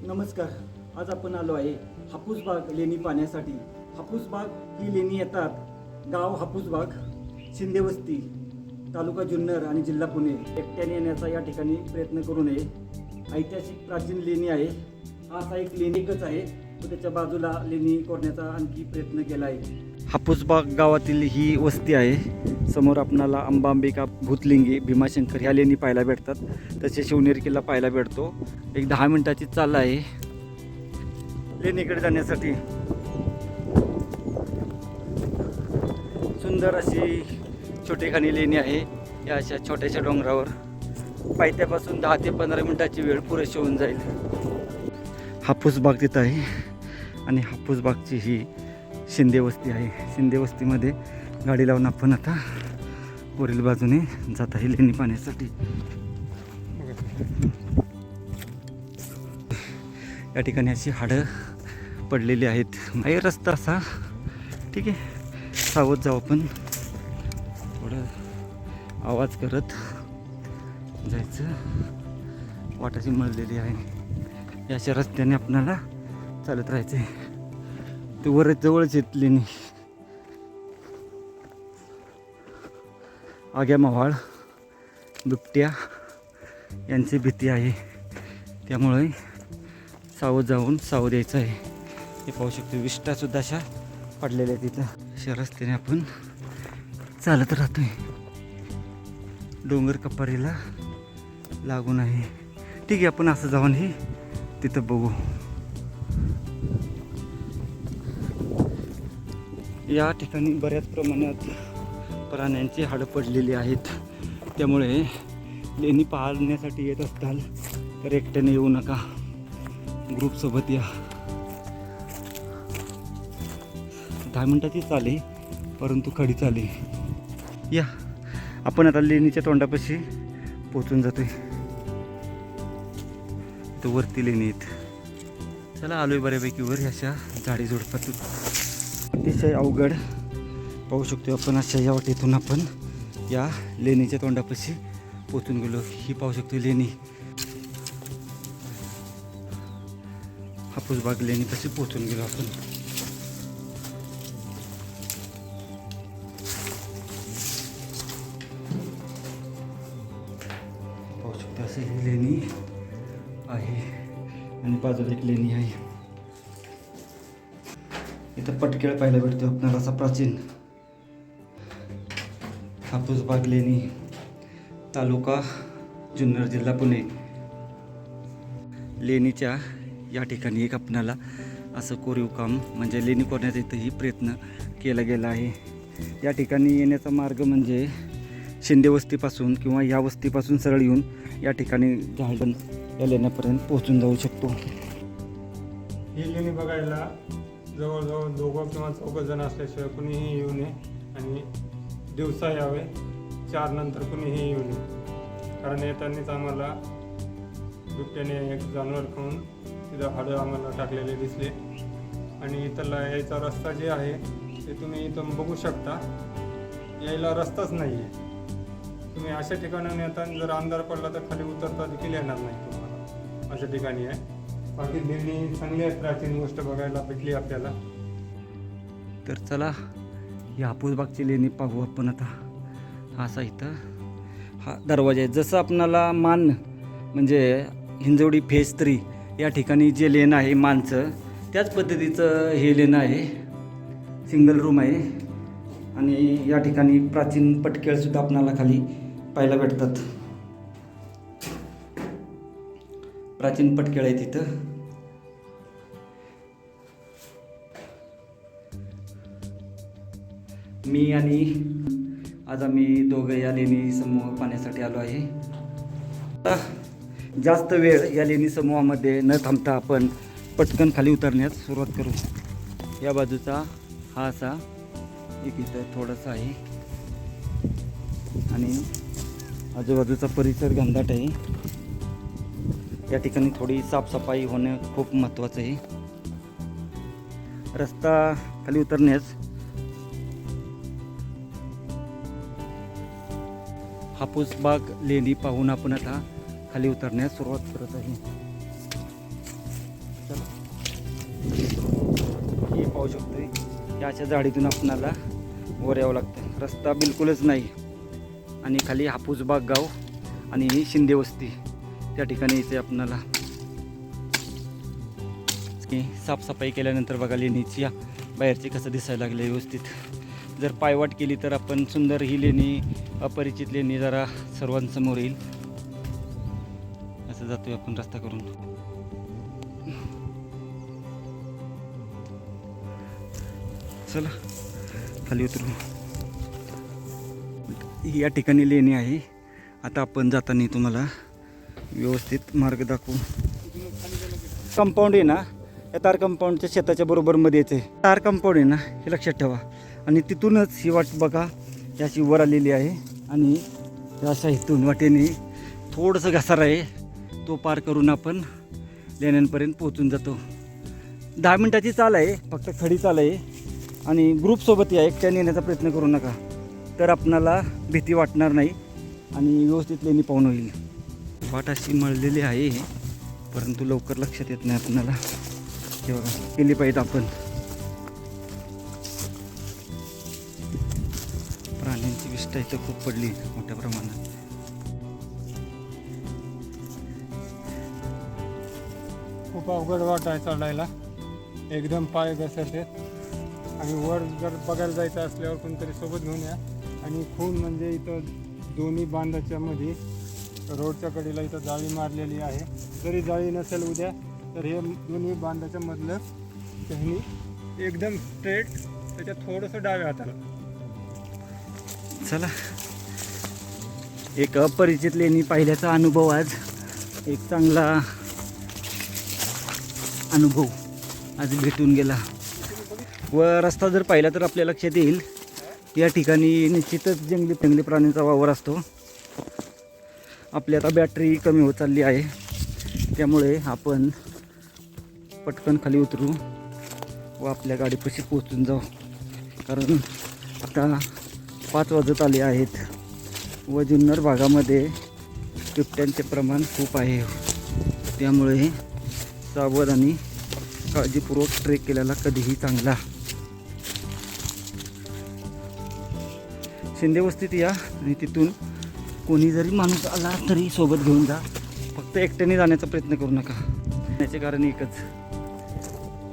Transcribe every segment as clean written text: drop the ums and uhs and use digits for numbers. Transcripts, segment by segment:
नमस्कार. आज आपण आलो आहे हापूसबाग लेणी पाहण्यासाठी. हापूसबाग ही लेणी येतात गाव हापूसबाग, शिंदेवस्ती, तालुका जुन्नर आणि जिल्हा पुणे. एकट्याने येण्याचा या ठिकाणी प्रयत्न करू नये. ऐतिहासिक प्राचीन लेणी आहे. हा असा एक लेणीकच आहे, तो त्याच्या बाजूला लेणी कोरण्याचा आणखी प्रयत्न केला आहे. हापूसबाग गावातील ही वस्ती आहे. समोर आपणाला अंबांबिका, भूतलिंगी, भीमाशंकर ह्या लेणी पाहायला भेटतात. तसे शिवनेरी किल्ला पाहायला भेटतो. एक 10 मिनिटाची चाल आहे लेणीकडे जाण्यासाठी. सुंदर अशी छोटेखानी लेणी आहे. या अशा छोट्याशा डोंगरावर पायथ्यापासून 10 ते 15 मिनिटाची वेळ पुरेशी होऊन जाईल. हापूसबाग तिथं आहे आणि हापूसबागची ही शिंदेवस्ती आहे. शिंदेवस्तीमध्ये गाडी लावून आपण आता वरील बाजूने जात आहे लेणी पाहण्यासाठी. या ठिकाणी अशी हाडं पडलेली आहेत. आहे रस्ता असा, ठीक आहे. सावध जाऊ आपण, थोडं आवाज करत जायचं. वाटाची मळलेली आहे. या अशा रस्त्याने आपणाला चालत राहायचं आहे. ते वर जवळच येत लेणी. आग्या मावाळ, बिबट्या यांची भीती आहे, त्यामुळे सावध जाऊन सावध यायचं आहे. हे पाहू शकतो विष्ठासुद्धा अशा पडलेल्या आहेत तिथं. अशा रस्त्याने आपण चालत राहतोय. डोंगर कपारीला लागून आहे. ठीक आहे, आपण असं जाऊन ही तिथं बघू. या ठिकाणी बऱ्याच प्रमाणात प्राण्यांची हाडं पडलेली आहेत, त्यामुळे लेणी पाहण्यासाठी येत असताल तर एकट्याने येऊ नका, ग्रुपसोबत या. 10 मिनिटाची चाल आहे, परंतु खडी चाल आहे. या आपण आता लेणीच्या तोंडापाशी पोचून जातोय. तो वरती लेणी आहेत. चला आलोय बऱ्यापैकी वर. अशा झाडी झुडपात अतिशय अवघड पाहू शकतो आपण. अशा या वाटेतून आपण या लेणीच्या तोंडापाशी पोचून गेलो. ही पाहू शकतो लेणी. हापूसबाग लेणीपाशी पोचून गेलो आपण. पाहू शकतो असं ही लेणी आहे आणि बाजूला एक लेणी आहे. इथं पटकेळ पाहायला भेटतो आपल्याला असा प्राचीन. हापूसबाग लेणी, तालुका जुन्नर, जिल्हा पुणे. लेणीच्या या ठिकाणी एक आपणाला असं कोरीव काम म्हणजे लेणी कोरण्याचा इथंही प्रयत्न केला गेला आहे. या ठिकाणी येण्याचा मार्ग म्हणजे शिंदेवस्तीपासून किंवा या वस्तीपासून सरळ येऊन या ठिकाणी झाडण या लेण्यापर्यंत पोहोचून जाऊ शकतो. ही लेणी बघायला जवळजवळ 2 किंवा 4 जण असल्याशिवाय कुणीही येऊ नये आणि दिवसा यावे. 4 नंतर कुणीही येऊ नये, कारण येतानाच आम्हाला बिबट्याने एक जनावर खाऊन तिथं हाडं आम्हाला टाकलेले दिसले. आणि इथला यायचा रस्ता जे आहे ते तुम्ही इथून बघू शकता. यायला रस्ताच नाही आहे. तुम्ही अशा ठिकाणाहून येताना जर अंधार पडला तर खाली उतरता देखील येणार नाही तुम्हाला. अशा ठिकाणी आहे. बाकी लेणी चांगली आहे, प्राचीन गोष्ट बघायला भेटली आपल्याला. तर चला ही हापूसबागची लेणी पाहू आपण आता. हा असा इथं हा दरवाजा आहे. जसं आपणाला मान म्हणजे हिंजवडी फेज 3 या ठिकाणी जे लेणं आहे मानचं, त्याच पद्धतीचं हे लेणं आहे. सिंगल रूम आहे आणि या ठिकाणी प्राचीन पटकेळसुद्धा आपणाला खाली पाहायला भेटतात. प्राचीन पटकेळ आहे तिथं. मी आणि आज आम्ही दोघं या लेणी समूह पाहण्यासाठी आलो आहे. जास्त वेळ या लेणी समूहामध्ये न थांबता आपण पटकन खाली उतरण्यास सुरुवात करू. या बाजूचा हा असा एक इथं थोडासा आहे आणि आजूबाजूचा परिसर घनदाट आहे. या ठिकाणी थोडी साफसफाई होणं खूप महत्त्वाचं आहे. रस्ता खाली उतरण्यास हापूसबाग लेणी पाहून आपण आता खाली उतरण्यास सुरुवात करत आहे. हे पाहू शकतोय या अशा झाडीतून आपणाला वर यावं लागतं. रस्ता बिलकुलच नाही आणि खाली हापूसबाग गाव आणि ही शिंदे वस्ती त्या ठिकाणी इथे आपणाला साफसफाई केल्यानंतर बघा लेणीची बाहेरची कसं दिसायला लागले व्यवस्थित. जर पायवाट केली तर आपण सुंदर ही लेणी अपरिचित लेणी जरा सर्वांसमोर येईल. असं जातोय आपण रस्ता करून. चला खाली उतरू. या ठिकाणी लेणी आहे. आता आपण जाताना तुम्हाला व्यवस्थित मार्ग दाखवू. कंपाऊंड आहे ना, या तार कंपाऊंडच्या शेताच्या बरोबर मध्येच आहे. तार कंपाऊंड आहे ना, हे लक्षात ठेवा. आणि तिथूनच ही वाट बघा याची वर आलेली आहे आणि अशा इथून वाटेने थोडंसं घसारा आहे, तो पार करून आपण लेण्यांपर्यंत पोहोचून जातो. 10 मिनिटाची चाल आहे, फक्त खडी चाल आहे. आणि ग्रुपसोबत या, एकट्याने येण्याचा प्रयत्न करू नका, तर आपणाला भीती वाटणार नाही आणि व्यवस्थित लेणी पाहून होईल. वाट अशी मळलेली आहे परंतु लवकर लक्षात येत नाही आपणाला. हे बघा केली पाहिजे आपण. प्राण्यांची विष्ठा इथं खूप पडली मोठ्या प्रमाणात. खूप अवघड वाट आहे चढायला, एकदम पाय घसरते. आणि वर जर बघायला जायचं असल्यावर कोणतरी सोबत घेऊन या. आणि खून म्हणजे इथं दोन्ही बांधाच्या मध्ये रोडच्या कडेला इथं जाळी मारलेली आहे. जरी जाळी नसेल उद्या तर हे दोन्ही बांधाच्या मधलं त्यांनी एकदम स्ट्रेट, त्याच्यात थोडंसं डाव्या हाताला. चला, एक अपरिचित लेणी पाहिल्याचा अनुभव, आज एक चांगला अनुभव आज भेटून गेला. व रस्ता जर पाहिला तर आपल्या लक्षात येईल या ठिकाणी निश्चितच जंगली प्राण्यांचा वावर असतो. आपली आता बॅटरी कमी होत चालली आहे, त्यामुळे आपण पटकन खाली उतरू व आपल्या गाडीपाशी पोहोचून जाऊ. कारण आता 5 वाजत आले आहेत व जुन्नर भागामध्ये बिबट्यांचे प्रमाण खूप आहे. त्यामुळे सावध आणि काळजीपूर्वक ट्रेक केलेला कधीही चांगला. शिंदे वस्तीत या आणि तिथून कोणी जरी माणूस आला तरी सोबत घेऊन जा. फक्त एकट्याने जाण्याचा प्रयत्न करू नका. याचे कारण एकच,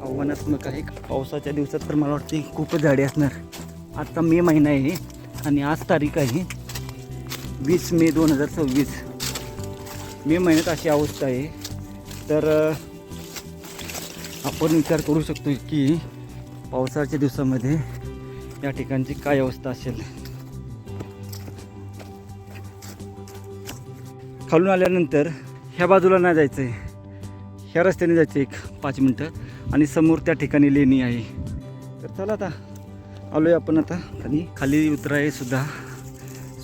आव्हानात्मक आहे. पावसाच्या दिवसात तर मला वाटते खूपच झाडे असणार. आता मे महिना आहे आणि आज तारीख आहे 20 मे 2026. मे महिन्यात अशी अवस्था आहे. तर आपण विचार करू शकतो की पावसाच्या दिवसामध्ये या ठिकाणची काय अवस्था असेल. खालून आल्यानंतर ह्या बाजूला नाही जायचं आहे, ह्या रस्त्याने जायचं 5 मिनटं आणि समोर त्या ठिकाणी लेणी आहे. तर चला आता आलो आहे आपण. आता खाली उतराय सुद्धा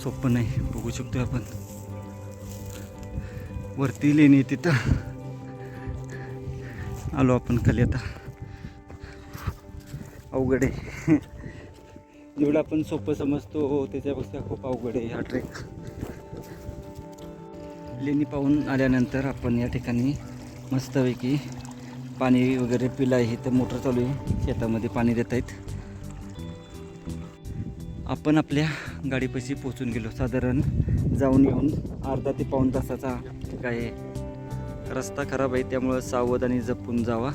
सोपं नाही, बघू शकतो आपण. वरती लेणी तिथं आलो आपण खाली. आता अवघड आहे. जेवढं आपण सोपं समजतो त्याच्यापेक्षा खूप अवघड आहे हा ट्रेक. लेणी पाहून आल्यानंतर आपण या ठिकाणी मस्तपैकी पाणी वगैरे पिलं आहे. तर मोटर चालू आहे, शेतामध्ये पाणी देत आहेत. आपण आपल्या गाडीपाशी पोचून गेलो. साधारण जाऊन येऊन अर्धा ते पाऊण तासाचा काय. रस्ता खराब आहे त्यामुळं सावध आणि जपून जावा.